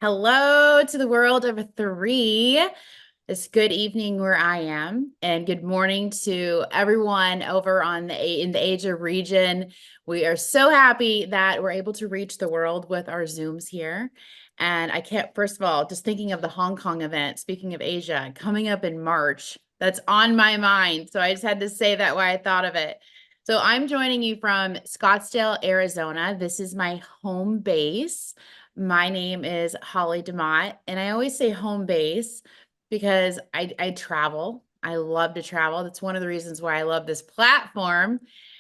Hello to the world of three. It's good evening where I am, and good morning to everyone over in the Asia region. We are so happy that we're able to reach the world with our Zooms here. And I can't, first of all, just thinking of the Hong Kong event, speaking of Asia, coming up in March, that's on my mind. So I just had to say that why I thought of it. So I'm joining you from Scottsdale, Arizona. This is my home base. My name is Holly DeMott, and I always say home base because I travel. I love to travel. That's one of the reasons why I love this platform.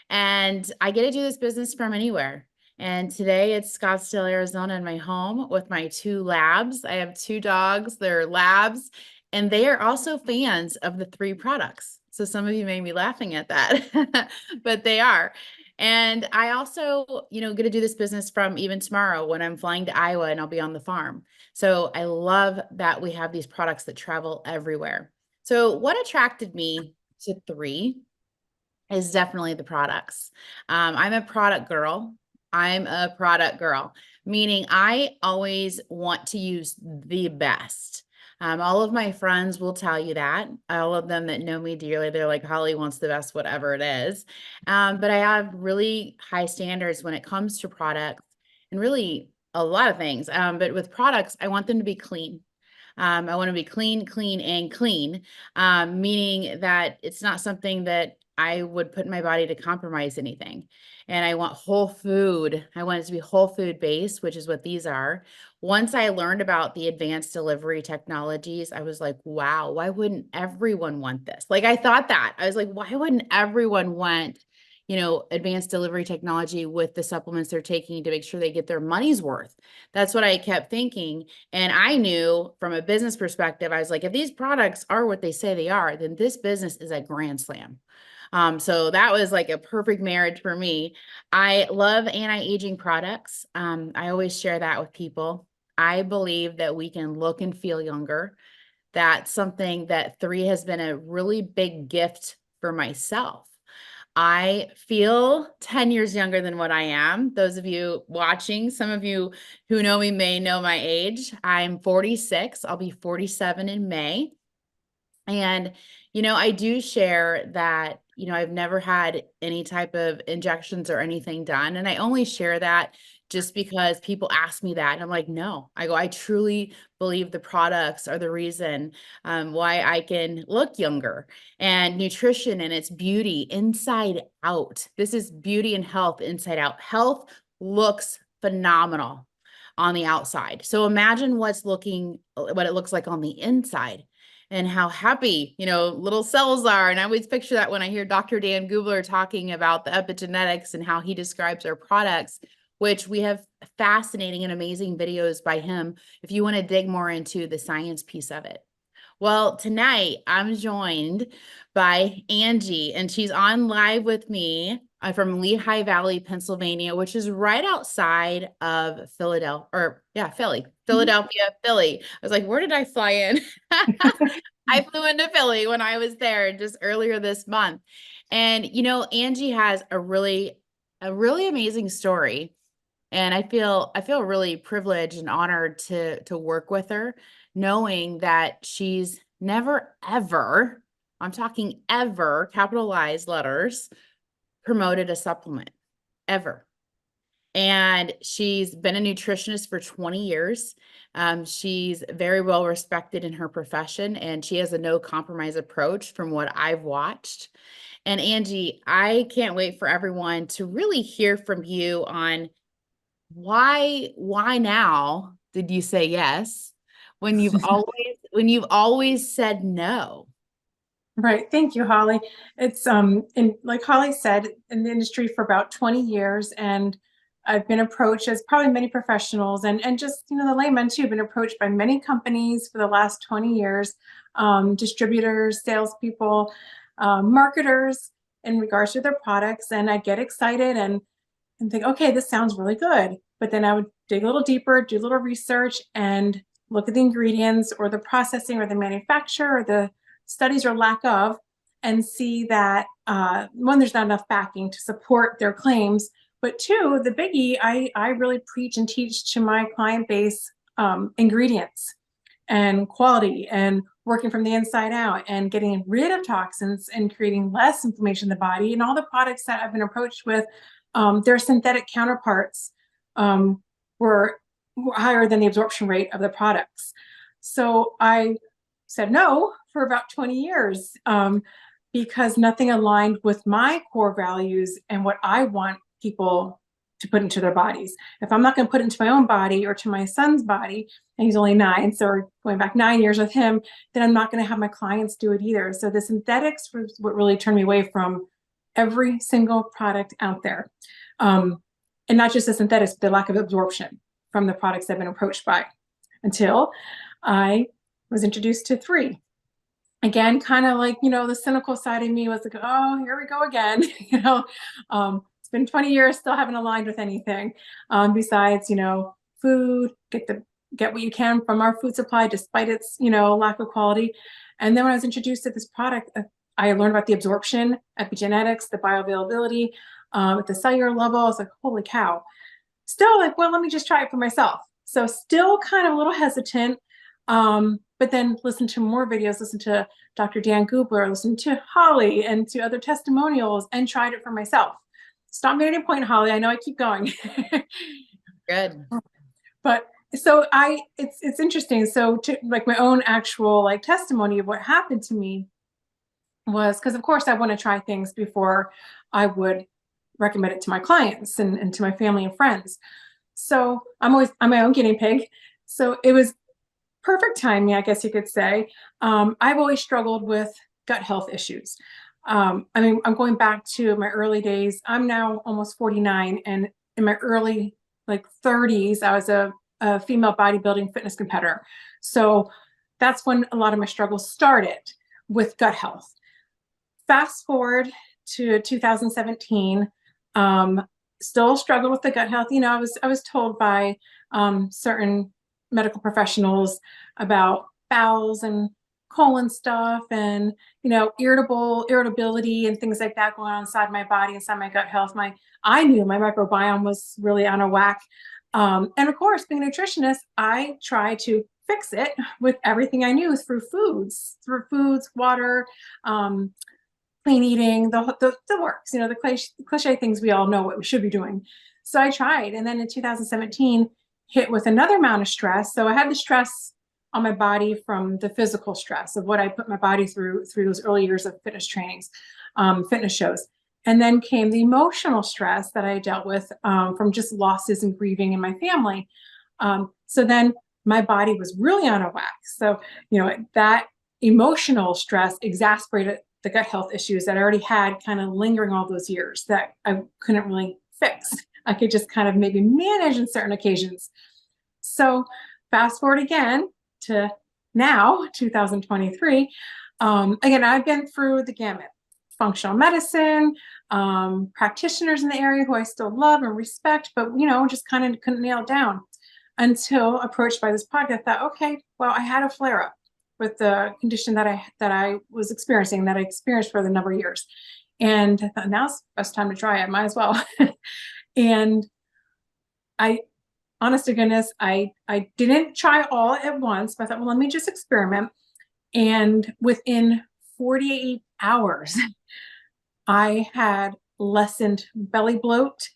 And I get to do this business from anywhere. And today it's Scottsdale, Arizona, in my home with my two labs. I have two dogs, they're labs, and they are also fans of the three products. So some of you may be laughing at that, but they are. And I also, get to do this business from even tomorrow when I'm flying to Iowa and I'll be on the farm. So I love that we have these products that travel everywhere. So what attracted me to three is definitely the products. I'm a product girl. Meaning I always want to use the best. All of my friends will tell you that. All of them that know me dearly, they're like, Holly wants the best, whatever it is. But I have really high standards when it comes to products and really a lot of things. But with products, I want them to be clean. I want to be clean, clean, and clean, meaning that it's not something that I would put in my body to compromise anything. And I want whole food. I want it to be whole food based, which is what these are. Once I learned about the advanced delivery technologies, I was like, wow, why wouldn't everyone want this? Like, I thought that. I was like, why wouldn't everyone want, advanced delivery technology with the supplements they're taking to make sure they get their money's worth? That's what I kept thinking. And I knew from a business perspective, I was like, if these products are what they say they are, then this business is a grand slam. So that was like a perfect marriage for me. I love anti-aging products. I always share that with people. I believe that we can look and feel younger. That's something that three has been a really big gift for myself. I feel 10 years younger than what I am. Those of you watching, some of you who know me may know my age. I'm 46. I'll be 47 in May. And, I do share that, I've never had any type of injections or anything done. And I only share that just because people ask me that. And I'm like, no, I truly believe the products are the reason why I can look younger. And nutrition and its beauty inside out. This is beauty and health inside out. Health looks phenomenal on the outside. So imagine what it looks like on the inside and how happy, little cells are. And I always picture that when I hear Dr. Dan Gubler talking about the epigenetics and how he describes our products, which we have fascinating and amazing videos by him if you want to dig more into the science piece of it. Well, tonight I'm joined by Angie, and she's on live with me from Lehigh Valley, Pennsylvania, which is right outside of Philadelphia, Philly. I was like, where did I fly in? I flew into Philly when I was there just earlier this month. And, Angie has a really amazing story. And I feel really privileged and honored to work with her, knowing that she's never, ever, I'm talking ever, capitalized letters, promoted a supplement, ever. And she's been a nutritionist for 20 years. She's very well respected in her profession, and she has a no compromise approach from what I've watched. And Angie, I can't wait for everyone to really hear from you on why now did you say yes when you've always said no? Right. Thank you, Holly. It's and like Holly said, in the industry for about 20 years, and I've been approached, as probably many professionals and just the laymen too, been approached by many companies for the last 20 years, distributors, salespeople, marketers in regards to their products, and I get excited and think, okay, this sounds really good. But then I would dig a little deeper, do a little research, and look at the ingredients or the processing or the manufacturer or the studies or lack of, and see that one, there's not enough backing to support their claims, but two, the biggie, I really preach and teach to my client base ingredients and quality and working from the inside out and getting rid of toxins and creating less inflammation in the body. And all the products that I've been approached with, their synthetic counterparts were higher than the absorption rate of the products. So I said no for about 20 years because nothing aligned with my core values and what I want people to put into their bodies. If I'm not going to put it into my own body or to my son's body, and he's only 9, so we're going back 9 years with him, then I'm not going to have my clients do it either. So the synthetics was what really turned me away from every single product out there. And not just the synthetics, but the lack of absorption from the products I've been approached by, until I was introduced to 3. Again, kind of like, the cynical side of me was like, oh, here we go again. It's been 20 years, still haven't aligned with anything besides, food, get what you can from our food supply, despite its, lack of quality. And then when I was introduced to this product, I learned about the absorption, epigenetics, the bioavailability at the cellular level. I was like, holy cow. Still like, well, let me just try it for myself. So still kind of a little hesitant, but then listen to more videos, listen to Dr. Dan Gubler, listen to Holly and to other testimonials, and tried it for myself. Stop me at any point, Holly. I know I keep going. Good. But so it's interesting. So to like my own actual like testimony of what happened to me was, because of course I want to try things before I would recommend it to my clients and to my family and friends. So I'm my own guinea pig. So it was perfect timing, I guess you could say. I've always struggled with gut health issues. I'm going back to my early days. I'm now almost 49, and in my early like 30s, I was a female bodybuilding fitness competitor. So that's when a lot of my struggles started with gut health. Fast forward to 2017, still struggled with the gut health. I was told by certain medical professionals about bowels and colon stuff and irritability and things like that going on inside my body, inside my gut health. I knew my microbiome was really on a whack. And of course, being a nutritionist, I try to fix it with everything I knew through foods, water, clean eating, the works, the cliche things we all know what we should be doing. So I tried. And then in 2017, hit with another amount of stress. So I had the stress on my body from the physical stress of what I put my body through those early years of fitness trainings, fitness shows. And then came the emotional stress that I dealt with from just losses and grieving in my family. So then my body was really on a whack. So, that emotional stress exacerbated the gut health issues that I already had kind of lingering all those years that I couldn't really fix. I could just kind of maybe manage in certain occasions. So fast forward again to now, 2023. Again, I've been through the gamut. Functional medicine, practitioners in the area who I still love and respect, but, just kind of couldn't nail it down until approached by this podcast. I thought, okay, well, I had a flare up with the condition that I was experiencing, that I experienced for the number of years. And I thought, now's the best time to try it. Might as well. And honest to goodness, I didn't try all at once, but I thought, well, let me just experiment. And within 48 hours, I had lessened belly bloat,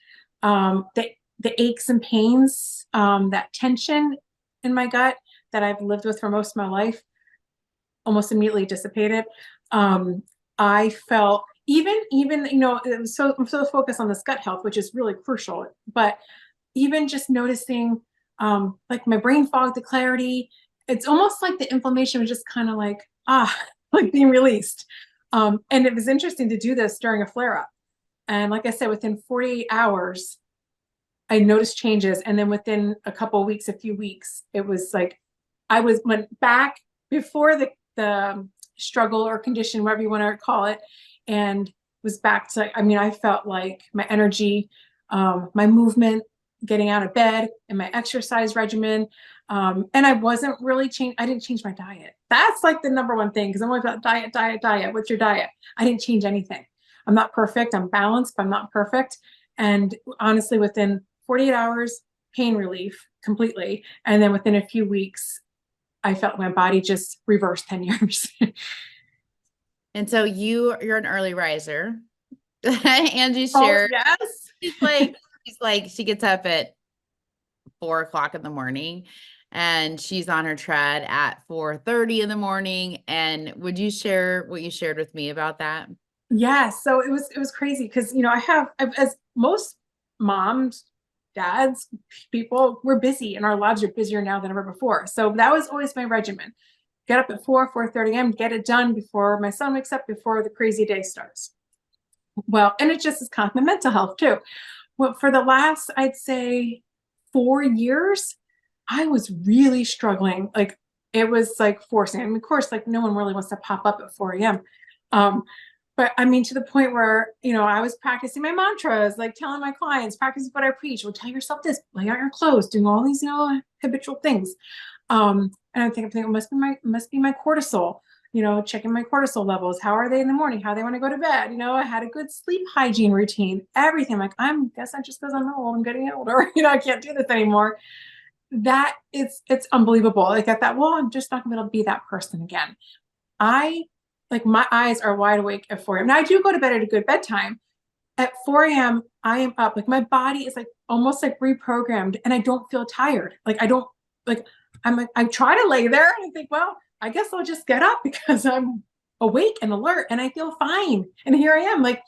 the aches and pains, that tension in my gut that I've lived with for most of my life almost immediately dissipated. I felt even, it was I'm so focused on this gut health, which is really crucial, but even just noticing like my brain fog, the clarity, it's almost like the inflammation was just kind of like, like being released. And it was interesting to do this during a flare up. And like I said, within 48 hours, I noticed changes. And then within a couple of weeks, a few weeks, it was like, went back before the struggle or condition, whatever you want to call it, and was back to, I felt like my energy, my movement, getting out of bed, and my exercise regimen. And I wasn't really I didn't change my diet. That's like the number one thing, because I'm always about diet. What's your diet? I didn't change anything. I'm not perfect. I'm balanced, but I'm not perfect. And honestly, within 48 hours, pain relief completely. And then within a few weeks, I felt my body just reversed 10 years. And so you're an early riser. Angie Oh, shared, yes. she gets up at 4 o'clock in the morning and she's on her tread at 4:30 in the morning. And would you share what you shared with me about that? Yeah, so it was crazy because as most moms, dads, people, we're busy and our lives are busier now than ever before. So that was always my regimen. Get up at 4:30 a.m., get it done before my son wakes up, before the crazy day starts. Well, and it just is kind of my mental health too. Well, for the last, I'd say 4 years, I was really struggling. Like it was like forcing. I mean, of course, like no one really wants to pop up at 4 a.m. Um, but I mean, to the point where, I was practicing my mantras, like telling my clients, practice what I preach. Well, tell yourself this, lay out your clothes, doing all these, habitual things. And I'm thinking it must be my cortisol, checking my cortisol levels. How are they in the morning? How they want to go to bed? I had a good sleep hygiene routine, everything. Like, guess I just because I'm old, I'm getting older, I can't do this anymore. That it's unbelievable. Like I thought, well, I'm just not going to be that person again. I like my eyes are wide awake at 4 a.m. Now I do go to bed at a good bedtime. At 4 a.m., I am up. Like my body is like almost like reprogrammed and I don't feel tired. Like I don't like I'm like I try to lay there and I think, well, I guess I'll just get up because I'm awake and alert and I feel fine. And here I am. Like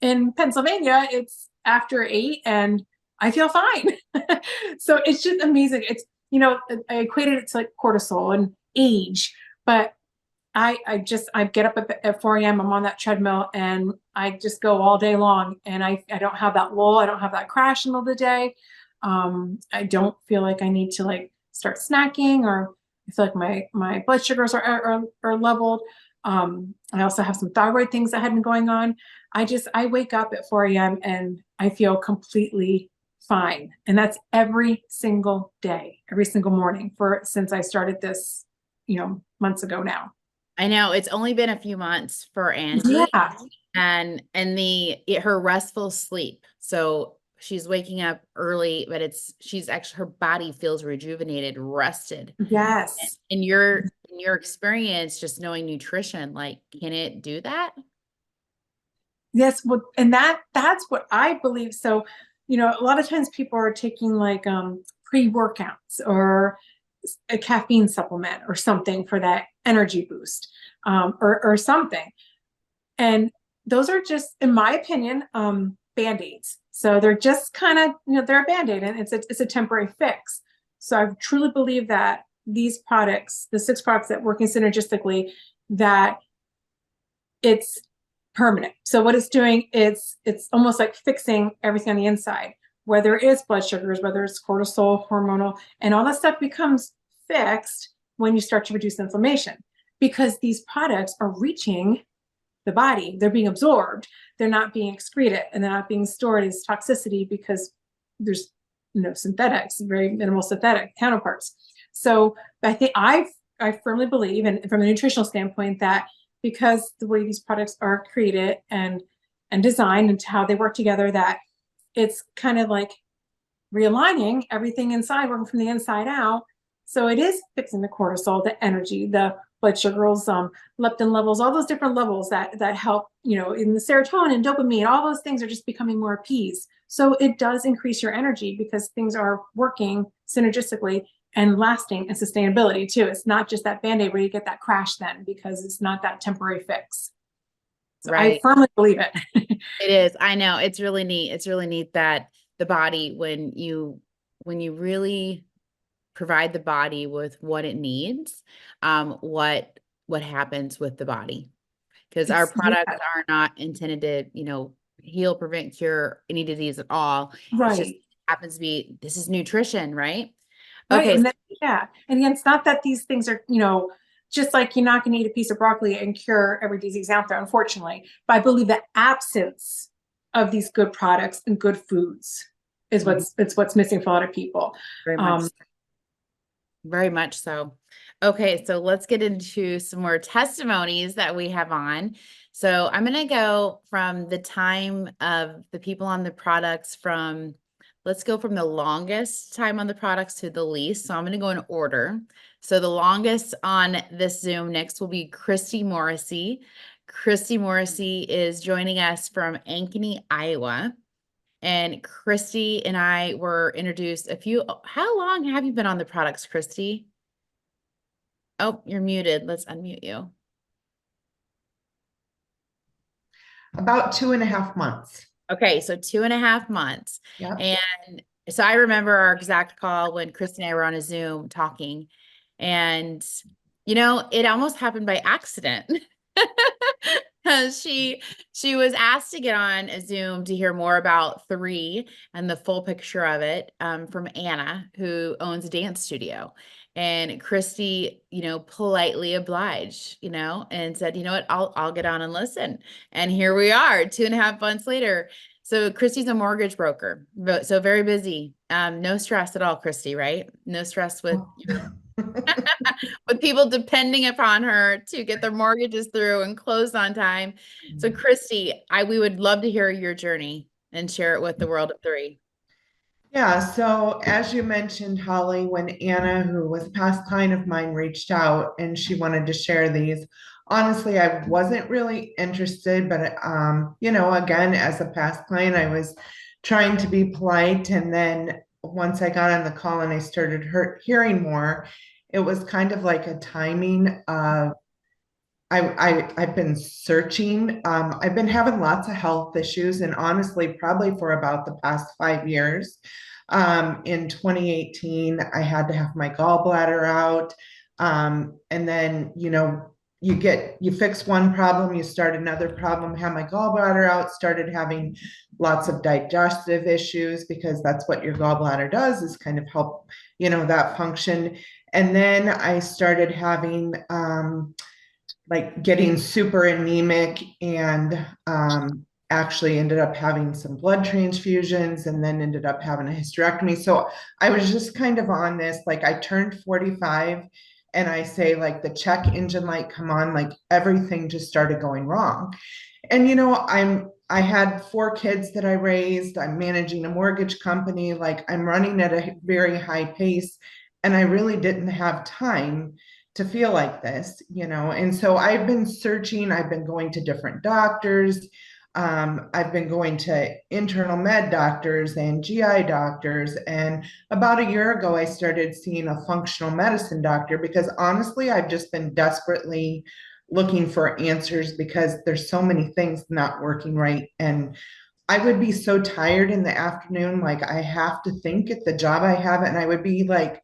in Pennsylvania, it's after 8 and I feel fine. So it's just amazing. I equated it to like cortisol and age, but I get up at 4 a.m. I'm on that treadmill and I just go all day long and I don't have that lull. I don't have that crash in the middle of the day. I don't feel like I need to like start snacking, or I feel like my blood sugars are leveled. I also have some thyroid things that had been going on. I wake up at 4 a.m. and I feel completely fine. And that's every single day, every single morning since I started this, months ago now. I know it's only been a few months for Angie Yeah. and her restful sleep. So she's waking up early, but she's actually, her body feels rejuvenated, rested. Yes. In your experience, just knowing nutrition, like, can it do that? Yes. Well, and that's what I believe. So, a lot of times people are taking like pre-workouts or a caffeine supplement or something for that energy boost, or something. And those are just, in my opinion, band-aids. So they're just kind of, they're a band-aid and it's a temporary fix. So I truly believe that these products, the 6 products that working synergistically, that it's permanent. So what it's doing, it's almost like fixing everything on the inside, whether it is blood sugars, whether it's cortisol, hormonal, and all that stuff becomes fixed when you start to reduce inflammation, because these products are reaching the body. They're being absorbed. They're not being excreted, and they're not being stored as toxicity because there's no synthetics, very minimal synthetic counterparts. So I firmly believe, and from a nutritional standpoint, that because the way these products are created and designed and how they work together, that it's kind of like realigning everything inside, working from the inside out. So it is fixing the cortisol, the energy, the blood sugars, leptin levels, all those different levels that help, in the serotonin, dopamine, all those things are just becoming more appeased. So it does increase your energy because things are working synergistically and lasting, and sustainability too. It's not just that band-aid where you get that crash then, because it's not that temporary fix. So I Right. firmly believe it. It is. I know. It's really neat. It's really neat that the body, when you really provide the body with what it needs, what happens with the body. Because our Yeah, products are not intended to, heal, prevent, cure any disease at all. It just right. happens to be, this is nutrition, right? Right. Okay. And then, yeah. And again, it's not that these things are, just like you're not going to eat a piece of broccoli and cure every disease out there, unfortunately. But I believe the absence of these good products and good foods is what's missing for a lot of people. Very much. Very much so. Okay, so let's get into some more testimonies that we have on. So I'm going to go from the time of the people on the products from let's go from the longest time on the products to the least. So I'm going to go in order. So the longest on this Zoom next will be Kristy Morrissey. Christy Morrissey is joining us from Ankeny, Iowa. And Kristy and I were introduced how long have you been on the products, Kristy? Oh, you're muted. Let's unmute you. About 2.5 months. Okay, so 2.5 months. Yeah. And so I remember our exact call when Kristy and I were on a Zoom talking. And, it almost happened by accident. She was asked to get on a Zoom to hear more about 3 and the full picture of it from Anna, who owns a dance studio. And Kristy, politely obliged, and said, what, I'll get on and listen. And here we are 2.5 months later. So Kristy's a mortgage broker, so very busy. No stress at all, Kristy, right? No stress with with people depending upon her to get their mortgages through and closed on time. So Kristy, we would love to hear your journey and share it with the world of 3. Yeah, so as you mentioned, Holly, when Anna, who was a past client of mine, reached out and she wanted to share these, honestly, I wasn't really interested, but again, as a past client, I was trying to be polite. And then once I got on the call and I started hearing more, it was kind of like a timing of I've been searching. I've been having lots of health issues, and honestly, probably for about the past 5 years. In 2018, I had to have my gallbladder out. And then, you fix one problem, you start another problem, have my gallbladder out, started having lots of digestive issues because that's what your gallbladder does, is kind of help, that function. And then I started having, like getting super anemic and actually ended up having some blood transfusions and then ended up having a hysterectomy. So I was just kind of on this, like I turned 45 and I say like the check engine light come on, like everything just started going wrong. And I had 4 kids that I raised. I'm managing a mortgage company. Like I'm running at a very high pace. And I really didn't have time to feel like this, and so I've been searching, I've been going to different doctors. I've been going to internal med doctors and GI doctors. And about a year ago, I started seeing a functional medicine doctor because honestly, I've just been desperately looking for answers because there's so many things not working right. And I would be so tired in the afternoon, like I have to think at the job I have, and I would be like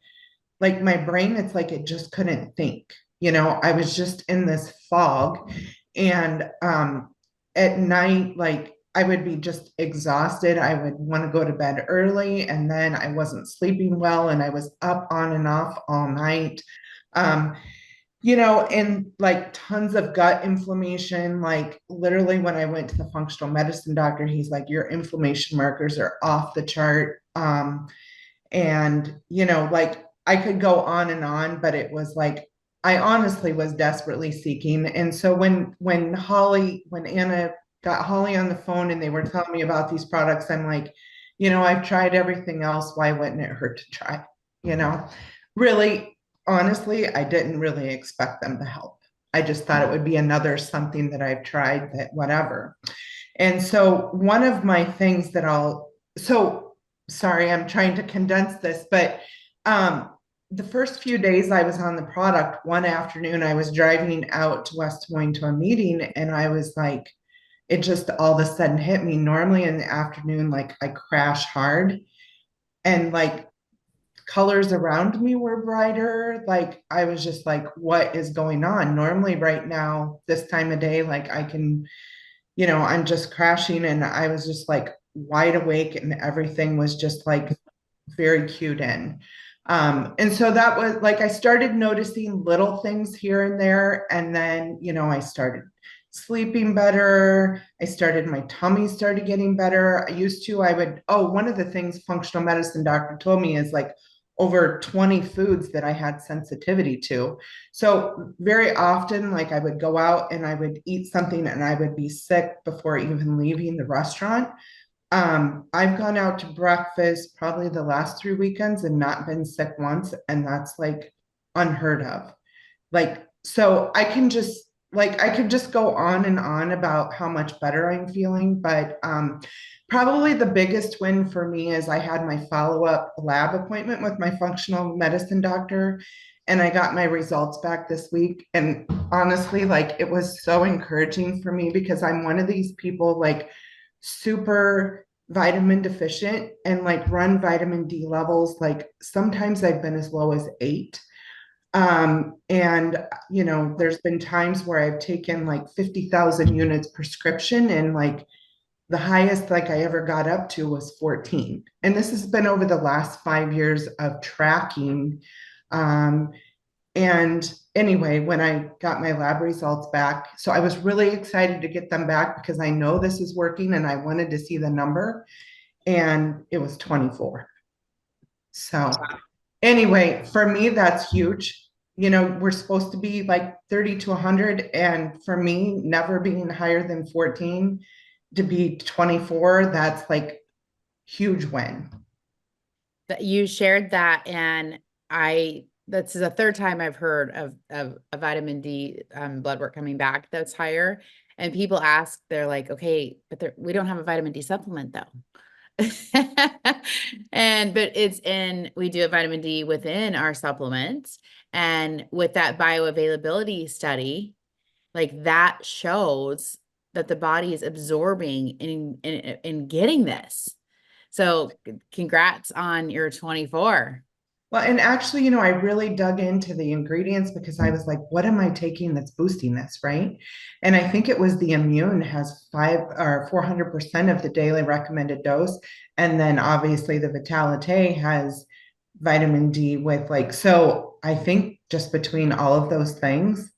my brain, it's like it just couldn't think. I was just in this fog. And at night, like I would be just exhausted. I would want to go to bed early, and then I wasn't sleeping well, and I was up on and off all night. And like tons of gut inflammation. Like literally when I went to the functional medicine doctor, he's like, your inflammation markers are off the chart. And like I could go on and on, but it was like I honestly was desperately seeking. And so when Anna got Holly on the phone and they were telling me about these products, I'm like, I've tried everything else. Why wouldn't it hurt to try? Really, honestly, I didn't really expect them to help. I just thought it would be another something that I've tried that whatever. And so one of my things that sorry, I'm trying to condense this, but the first few days I was on the product, one afternoon I was driving out to West Des Moines to a meeting, and I was like, it just all of a sudden hit me. Normally in the afternoon, like I crash hard, and like colors around me were brighter. Like I was just like, what is going on? Normally right now, this time of day, like I can, I'm just crashing, and I was just like wide awake, and everything was just like very cued in. And so that was like, I started noticing little things here and there. And then, I started sleeping better. My tummy started getting better. One of the things functional medicine doctor told me is like over 20 foods that I had sensitivity to. So very often, like I would go out and I would eat something and I would be sick before even leaving the restaurant. I've gone out to breakfast probably the last 3 weekends and not been sick once, and that's like unheard of. Like, so I could just go on and on about how much better I'm feeling, but probably the biggest win for me is I had my follow-up lab appointment with my functional medicine doctor, and I got my results back this week. And honestly, like, it was so encouraging for me because I'm one of these people like super vitamin deficient and like run vitamin D levels. Like sometimes I've been as low as 8. And there's been times where I've taken like 50,000 units prescription, and like the highest like I ever got up to was 14. And this has been over the last 5 years of tracking. Um, and anyway, when I got my lab results back, so I was really excited to get them back because I know this is working and I wanted to see the number, and it was 24. So anyway, for me, that's huge. We're supposed to be like 30 to 100. And for me, never being higher than 14 to be 24, that's like huge win. That you shared that, and this is the third time I've heard of a vitamin D blood work coming back that's higher. And people ask, they're like, okay, but we don't have a vitamin D supplement though. But we do a vitamin D within our supplements. And with that bioavailability study, like that shows that the body is absorbing and getting this. So congrats on your 24. Well, and actually, I really dug into the ingredients because I was like, what am I taking that's boosting this, right? And I think it was the immune has 400% of the daily recommended dose. And then obviously the Vitalite has vitamin D with so I think just between all of those things,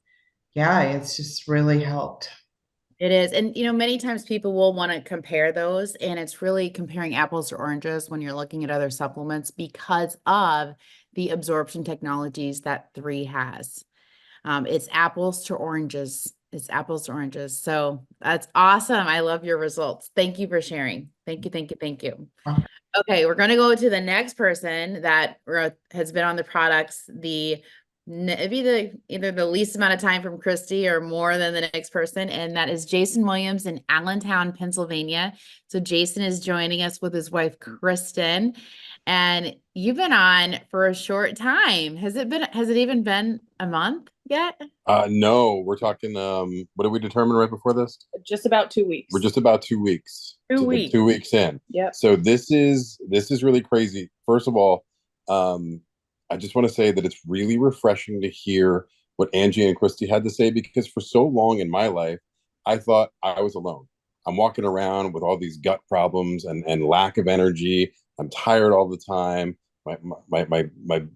yeah, it's just really helped. It is. And, many times people will want to compare those, and it's really comparing apples to oranges when you're looking at other supplements because of the absorption technologies that 3 has. It's apples to oranges. It's apples to oranges. So that's awesome. I love your results. Thank you for sharing. Thank you, thank you, thank you. Okay, we're going to go to the next person that has been on the products either the least amount of time from Kristy or more than the next person, and that is Jason Williams in Allentown, Pennsylvania. So Jason is joining us with his wife Christen, and you've been on for a short time. Has it even been a month yet? No, we're talking what did we determine right before this? Just about 2 weeks. We're just about 2 weeks. 2 So weeks. 2 weeks in. Yeah. So this is really crazy. First of all, I just want to say that it's really refreshing to hear what Angie and Kristy had to say, because for so long in my life, I thought I was alone. I'm walking around with all these gut problems and lack of energy. I'm tired all the time. My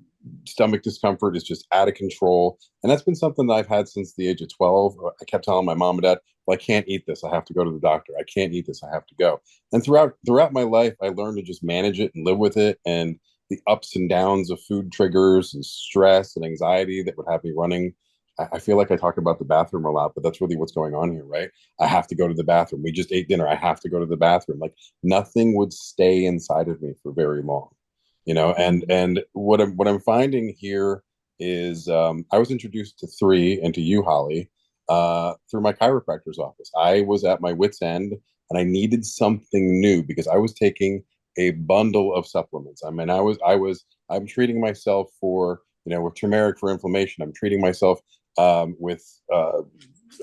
stomach discomfort is just out of control. And that's been something that I've had since the age of 12. I kept telling my mom and dad, well, I can't eat this. I have to go to the doctor. I can't eat this. I have to go. And throughout my life, I learned to just manage it and live with it. And the ups and downs of food triggers and stress and anxiety that would have me running. I feel like I talk about the bathroom a lot, but that's really what's going on here, right? I have to go to the bathroom. We just ate dinner. I have to go to the bathroom. Like nothing would stay inside of me for very long, and what I'm finding here is I was introduced to 3 and to you, Holly, through my chiropractor's office. I was at my wit's end and I needed something new because I was taking a bundle of supplements. I mean, I'm treating myself for, with turmeric for inflammation. I'm treating myself with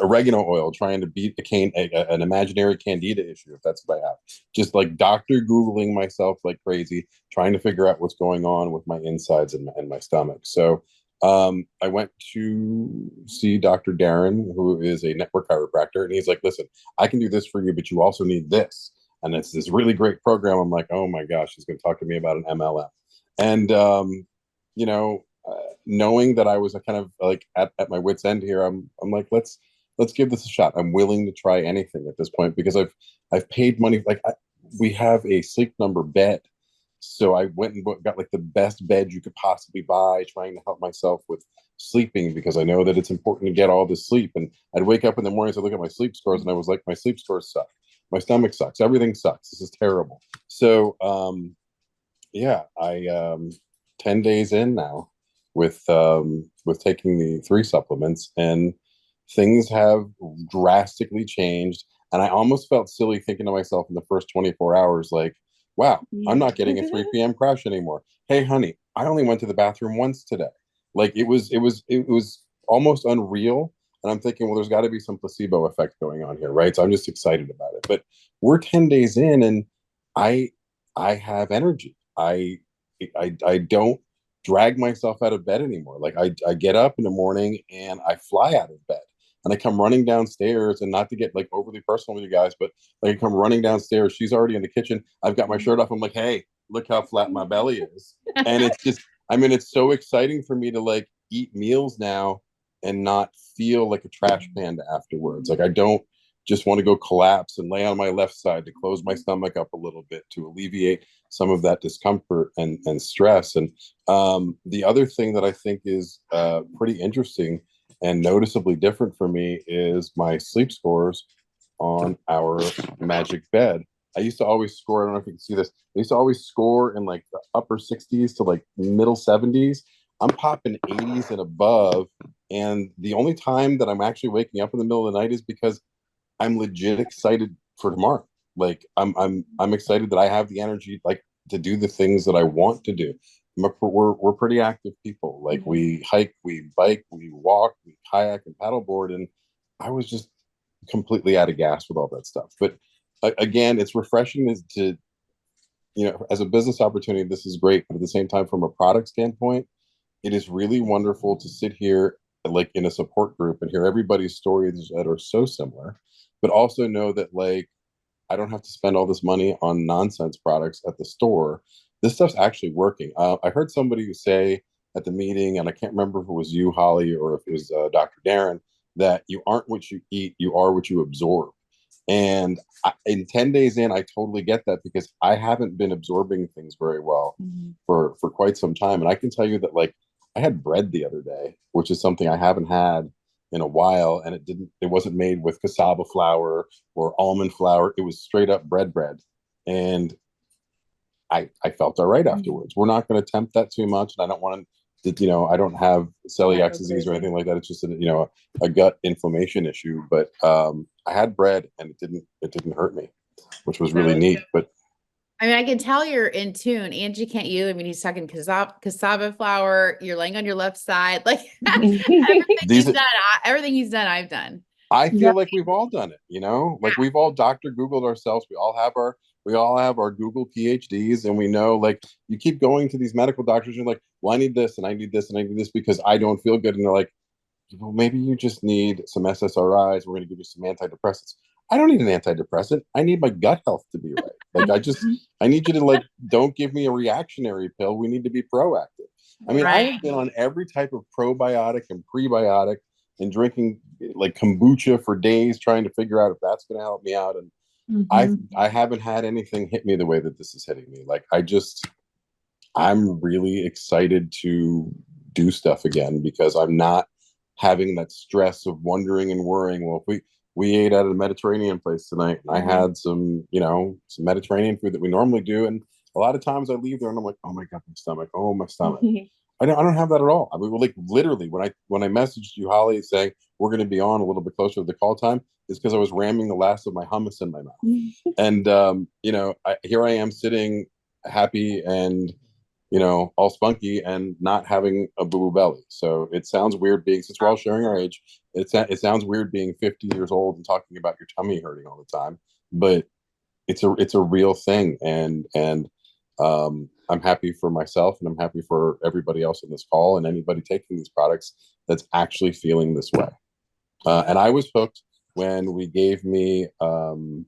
oregano oil, trying to beat an imaginary candida issue, if that's what I have. Just like Dr. Googling myself like crazy, trying to figure out what's going on with my insides and my stomach. So I went to see Dr. Darren, who is a network chiropractor, and he's like, listen, I can do this for you, but you also need this. And it's this really great program. I'm like, oh my gosh, he's going to talk to me about an MLM. And, knowing that I was kind of like at my wit's end here, I'm like, let's give this a shot. I'm willing to try anything at this point because I've paid money. Like we have a Sleep Number bed. So I went and got like the best bed you could possibly buy, trying to help myself with sleeping because I know that it's important to get all this sleep. And I'd wake up in the mornings, I'd look at my sleep scores and I was like, my sleep scores suck. My stomach sucks. Everything sucks. This is terrible. So, yeah, I 10 days in now with taking the 3 supplements, and things have drastically changed. And I almost felt silly thinking to myself in the first 24 hours, like, wow, I'm not getting a 3 p.m. crash anymore. Hey, honey, I only went to the bathroom once today. Like it was almost unreal. And I'm thinking, well, there's got to be some placebo effect going on here, right? So I'm just excited about it. But we're 10 days in, and I I have energy. I don't drag myself out of bed anymore. Like I get up in the morning and I fly out of bed. And I come running downstairs, and not to get like overly personal with you guys, but like I come running downstairs. She's already in the kitchen. I've got my shirt off. I'm like, hey, look how flat my belly is. And it's just, I mean, it's so exciting for me to like eat meals now and not feel like a trash panda afterwards. Like I don't just want to go collapse and lay on my left side to close my stomach up a little bit to alleviate some of that discomfort and stress. And the other thing that I think is pretty interesting and noticeably different for me is my sleep scores on our magic bed. I used to always score, I don't know if you can see this, I used to always score in like the upper 60s to like middle 70s. I'm popping 80s and above. And the only time that I'm actually waking up in the middle of the night is because I'm legit excited for tomorrow. Like I'm excited that I have the energy like to do the things that I want to do. We're pretty active people. Like we hike, we bike, we walk, we kayak and paddleboard, and I was just completely out of gas with all that stuff. But again, it's refreshing to, you know, as a business opportunity, this is great. But at the same time, from a product standpoint, it is really wonderful to sit here like in a support group and hear everybody's stories that are so similar, but also know that like I don't have to spend all this money on nonsense products at the store. This stuff's actually working. I heard somebody say at the meeting, and I can't remember if it was you, Holly, or if it was Dr. Darren, that you aren't what you eat, you are what you absorb. And in 10 days in, I totally get that because I haven't been absorbing things very well for quite some time. And I can tell you that like I had bread the other day, which is something I haven't had in a while, and it wasn't made with cassava flour or almond flour. It was straight up bread. And I felt all right afterwards. We're not going to tempt that too much. And I don't want to, you know, I don't have celiac disease or anything like that. It's just a gut inflammation issue. But I had bread and it didn't hurt me, which was really neat. But I mean, I can tell you're in tune. Angie, can't you? I mean, he's talking cassava flour. You're laying on your left side. Like everything he's done, I've done. I feel like we've all done it, you know, like we've all Dr. Googled ourselves. We all have our Google PhDs, and we know like you keep going to these medical doctors. You're like, well, I need this and I need this and I need this because I don't feel good. And they're like, well, maybe you just need some SSRIs. We're going to give you some antidepressants. I don't need an antidepressant. I need my gut health to be right. Like I need you to like, don't give me a reactionary pill. We need to be proactive. I mean, I have been on every type of probiotic and prebiotic and drinking like kombucha for days, trying to figure out if that's going to help me out. And I haven't had anything hit me the way that this is hitting me. Like I'm really excited to do stuff again because I'm not having that stress of wondering and worrying. Well, if we ate at a Mediterranean place tonight, and I had some Mediterranean food that we normally do, and a lot of times I leave there and I'm like, oh my god, my stomach, oh my stomach. I don't have that at all. I mean, like literally when I messaged you, Holly, saying we're going to be on a little bit closer to the call time, is because I was ramming the last of my hummus in my mouth. And here I am sitting happy and all spunky and not having a boo-boo belly. So it sounds weird since we're all sharing our age, it sounds weird being 50 years old and talking about your tummy hurting all the time, but it's a real thing. And I'm happy for myself, and I'm happy for everybody else in this call and anybody taking these products that's actually feeling this way. And I was hooked when we gave me the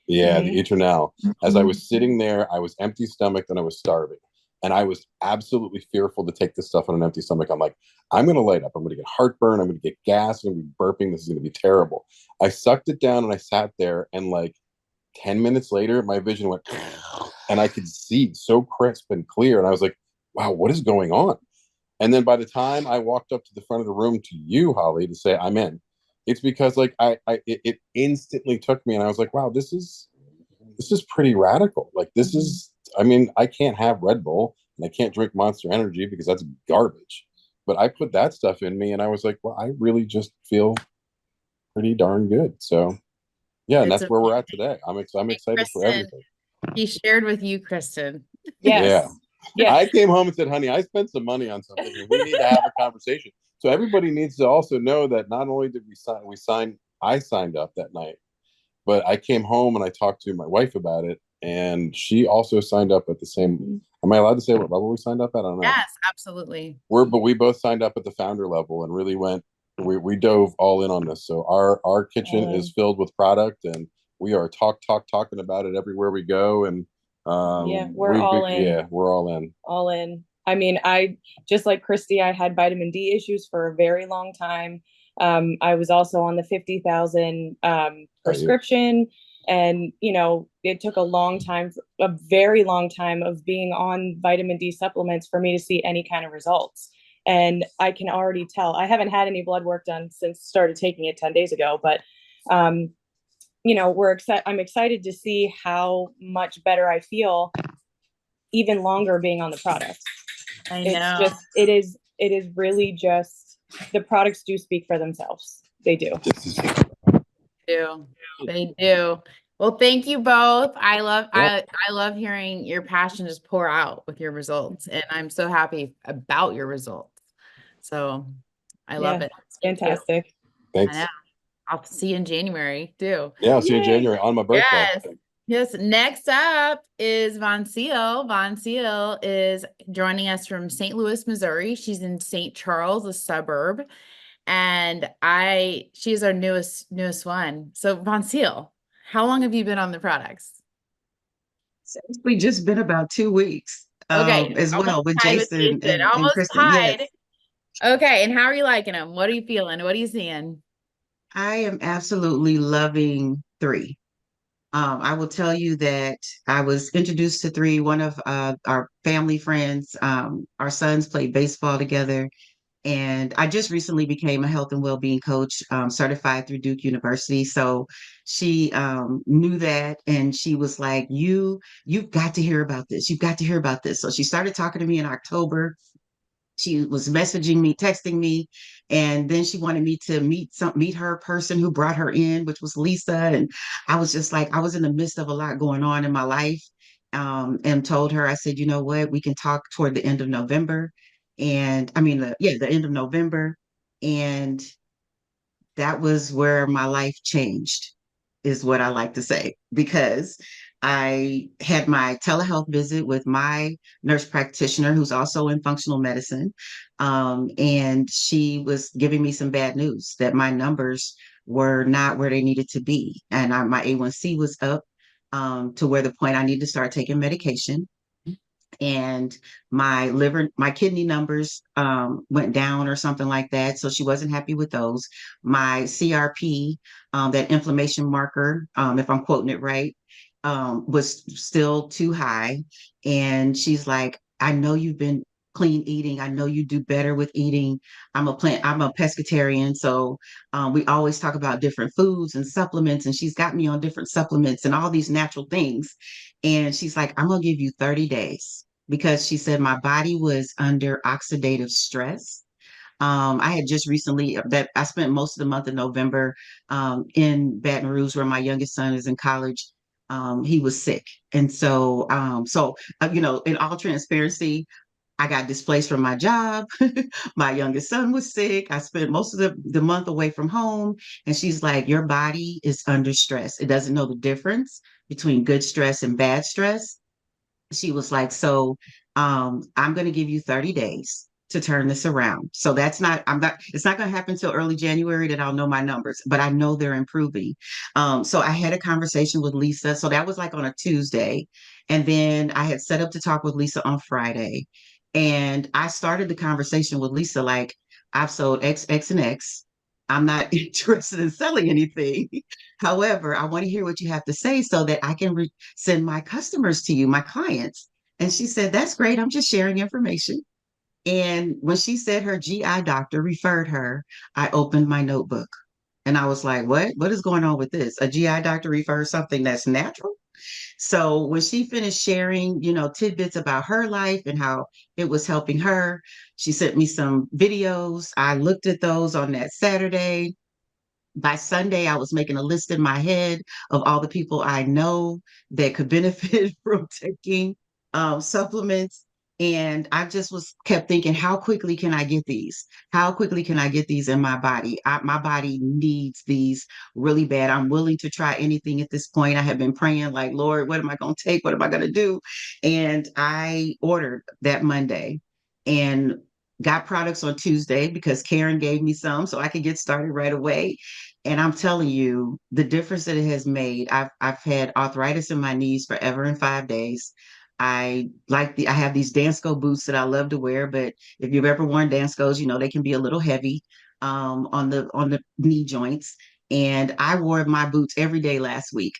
Eternal. As I was sitting there, I was empty stomached and I was starving. And I was absolutely fearful to take this stuff on an empty stomach. I'm like, I'm going to light up. I'm going to get heartburn. I'm going to get gas. I'm going to be burping. This is going to be terrible. I sucked it down and I sat there, and like 10 minutes later, my vision went and I could see so crisp and clear. And I was like, wow, what is going on? And then by the time I walked up to the front of the room to you, Holly, to say I'm in, It's because like it instantly took me, and I was like, wow, this is pretty radical. Like this is, I mean, I can't have Red Bull and I can't drink Monster Energy because that's garbage. But I put that stuff in me, and I was like, well, I really just feel pretty darn good. So yeah, and It's that's where we're amazing. at today. I'm Hey, excited for Kristen, everything. he shared with you, Kristen. Yeah. Yes. Yes. I came home and said, honey, I spent some money on something and we need to have a conversation. So everybody needs to also know that not only did I signed up that night, but I came home and I talked to my wife about it, and she also signed up at the same. Am I allowed to say what level we signed up at? I don't know. Yes, absolutely. But we both signed up at the founder level and really went. We dove all in on this. So our kitchen is filled with product, and we are talking about it everywhere we go. And Yeah, we're all in. Yeah, we're all in. All in. I mean, I just like Kristy, I had vitamin D issues for a very long time. I was also on the 50,000 prescription, and you know, it took a very long time of being on vitamin D supplements for me to see any kind of results. And I can already tell, I haven't had any blood work done since started taking it 10 days ago, but you know, I'm excited to see how much better I feel even longer being on the product. I know. It is really just, the products do speak for themselves. They do. They do. Well, thank you both. I love hearing your passion just pour out with your results, and I'm so happy about your results. So I love it. Fantastic. Thanks. I know. I'll see you in January too. Yeah, I'll see you in January on my birthday. Yes. Next up is Voncile. Voncile is joining us from St. Louis, Missouri. She's in St. Charles, a suburb. And she's our newest one. So Voncile, how long have you been on the products? It's actually just been about 2 weeks. Okay. As well with Jason and almost Kristen. tied. Yes. Okay. And how are you liking them? What are you feeling? What are you seeing? I am absolutely loving 3. I will tell you that I was introduced to 3. One of our family friends, our sons played baseball together. And I just recently became a health and well-being coach, certified through Duke University. So she knew that, and she was like, you've got to hear about this. You've got to hear about this. So she started talking to me in October. She was messaging me, texting me, and then she wanted me to meet her person who brought her in, which was Lisa. And I was just like, I was in the midst of a lot going on in my life, and told her, I said, you know what, we can talk toward the end of November. And I mean, the end of November. And that was where my life changed, is what I like to say, because I had my telehealth visit with my nurse practitioner, who's also in functional medicine. And she was giving me some bad news that my numbers were not where they needed to be. And my A1C was up, to where the point I need to start taking medication. And my kidney numbers went down or something like that. So she wasn't happy with those. My CRP, that inflammation marker, if I'm quoting it right, was still too high. And she's like, I know you've been clean eating. I know you do better with eating. I'm a pescatarian. So we always talk about different foods and supplements. And she's got me on different supplements and all these natural things. And she's like, I'm going to give you 30 days, because she said my body was under oxidative stress. I had just recently, that I spent most of the month of November in Baton Rouge, where my youngest son is in college. He was sick. And so, you know, in all transparency, I got displaced from my job. My youngest son was sick. I spent most of the month away from home. And she's like, your body is under stress. It doesn't know the difference between good stress and bad stress. She was like, so I'm going to give you 30 days to turn this around. So it's not going to happen until early January that I'll know my numbers, but I know they're improving. So I had a conversation with Lisa. So that was like on a Tuesday. And then I had set up to talk with Lisa on Friday. And I started the conversation with Lisa like, I've sold X, X, and X. I'm not interested in selling anything. However, I want to hear what you have to say so that I can send my customers to you, my clients. And she said, that's great. I'm just sharing information. And when she said her GI doctor referred her, I opened my notebook And I was like, what is going on with this? A GI doctor refers something that's natural. So when she finished sharing, tidbits about her life and how it was helping her, she sent me some videos. I looked at those on that Saturday. By Sunday, I was making a list in my head of all the people I know that could benefit from taking supplements. And I just kept thinking, how quickly can I get these? How quickly can I get these in my body? My body needs these really bad. I'm willing to try anything at this point. I have been praying, like, Lord, what am I going to take? What am I going to do? And I ordered that Monday and got products on Tuesday because Karen gave me some so I could get started right away. And I'm telling you, the difference that it has made. I've had arthritis in my knees forever in 5 days. I have these Dansko boots that I love to wear, but if you've ever worn Danskos, they can be a little heavy on the knee joints. And I wore my boots every day last week.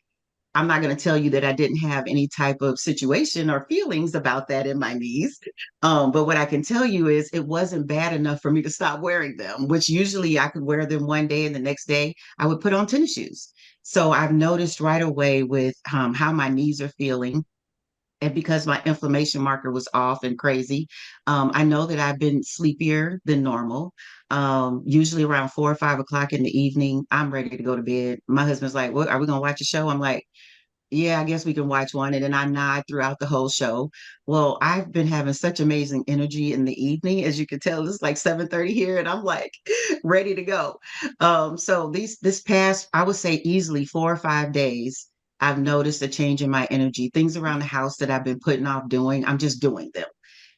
I'm not going to tell you that I didn't have any type of situation or feelings about that in my knees. But what I can tell you is it wasn't bad enough for me to stop wearing them, which usually I could wear them one day and the next day I would put on tennis shoes. So I've noticed right away with how my knees are feeling. And because my inflammation marker was off and crazy, I know that I've been sleepier than normal. Usually around 4 or 5 o'clock in the evening, I'm ready to go to bed. My husband's like, "What, are we going to watch a show?" I'm like, yeah, I guess we can watch one. And then I nod throughout the whole show. Well, I've been having such amazing energy in the evening. As you can tell, it's like 7:30 here and I'm like ready to go. So this past, I would say easily 4 or 5 days, I've noticed a change in my energy. Things around the house that I've been putting off doing, I'm just doing them.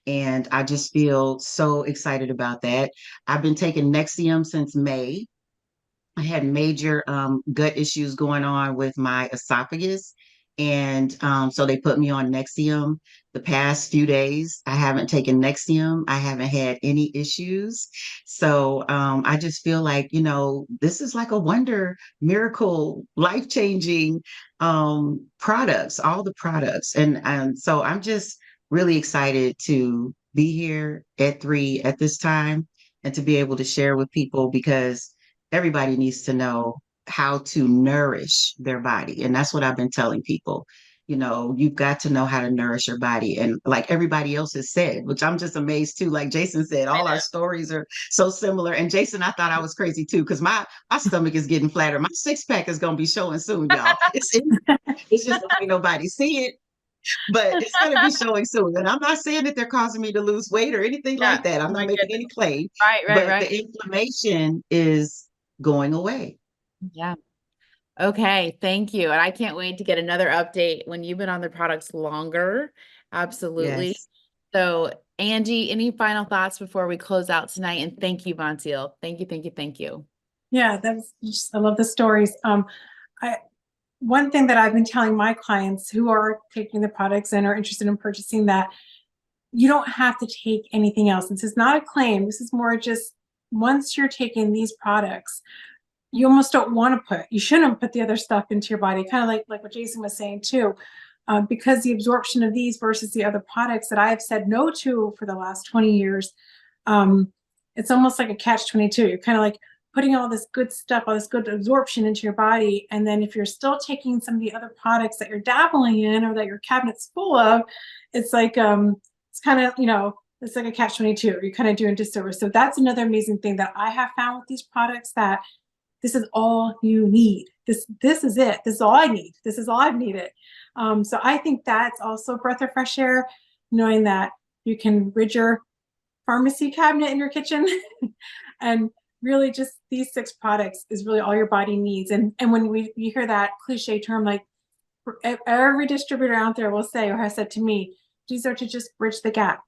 And I just feel so excited about that. I've been taking Nexium since May. I had major gut issues going on with my esophagus. And so they put me on Nexium. The past few days, I haven't taken Nexium. I haven't had any issues. So I just feel like, this is like a wonder, miracle, life-changing products, all the products. And so I'm just really excited to be here at 3 at this time and to be able to share with people because everybody needs to know how to nourish their body. And that's what I've been telling people. You've got to know how to nourish your body. And like everybody else has said, which I'm just amazed too, like Jason said, all our stories are so similar. And Jason, I thought I was crazy too, because my stomach is getting flatter. My 6-pack is going to be showing soon, y'all. It's just like nobody see it. But it's going to be showing soon. And I'm not saying that they're causing me to lose weight or anything like that. I'm not making any claim. But the inflammation is going away. Yeah. Okay. Thank you. And I can't wait to get another update when you've been on the products longer. Absolutely. Yes. So Angie, any final thoughts before we close out tonight? And thank you, Voncile. Thank you. Thank you. Thank you. Yeah, I love the stories. One thing that I've been telling my clients who are taking the products and are interested in purchasing that you don't have to take anything else. This is not a claim. This is more just once you're taking these products, you almost don't want to you shouldn't put the other stuff into your body, kind of like what Jason was saying too, because the absorption of these versus the other products that I've said no to for the last 20 years, it's almost like a catch-22. You're kind of like putting all this good stuff, all this good absorption into your body. And then if you're still taking some of the other products that you're dabbling in or that your cabinet's full of, it's like, it's kind of, it's like a catch-22. You're kind of doing disservice. So that's another amazing thing that I have found with these products, that this is all you need. This is it. This is all I need. This is all I've needed. So I think that's also a breath of fresh air, knowing that you can rid your pharmacy cabinet in your kitchen and really just these 6 products is really all your body needs. And when we hear that cliche term, like every distributor out there will say or has said to me, these are to just bridge the gap.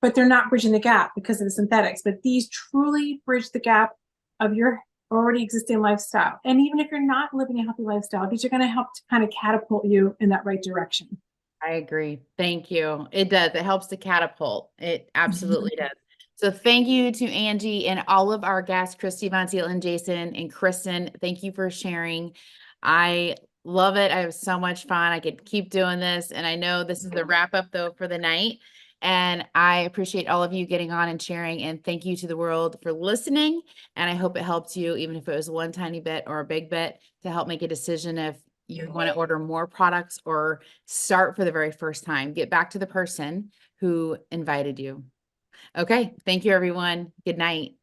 But they're not bridging the gap because of the synthetics. But these truly bridge the gap of your already existing lifestyle. And even if you're not living a healthy lifestyle, these are going to help to kind of catapult you in that right direction. I agree. Thank you. It does. It helps to catapult. It absolutely does. So thank you to Angie and all of our guests, Kristy, Voncile, and Jason, and Christen. Thank you for sharing. I love it. I have so much fun. I could keep doing this. And I know this is the wrap up though for the night. And I appreciate all of you getting on and sharing. And thank you to the world for listening. And I hope it helped you, even if it was one tiny bit or a big bit, to help make a decision if you want to order more products or start for the very first time. Get back to the person who invited you. Okay. Thank you, everyone. Good night.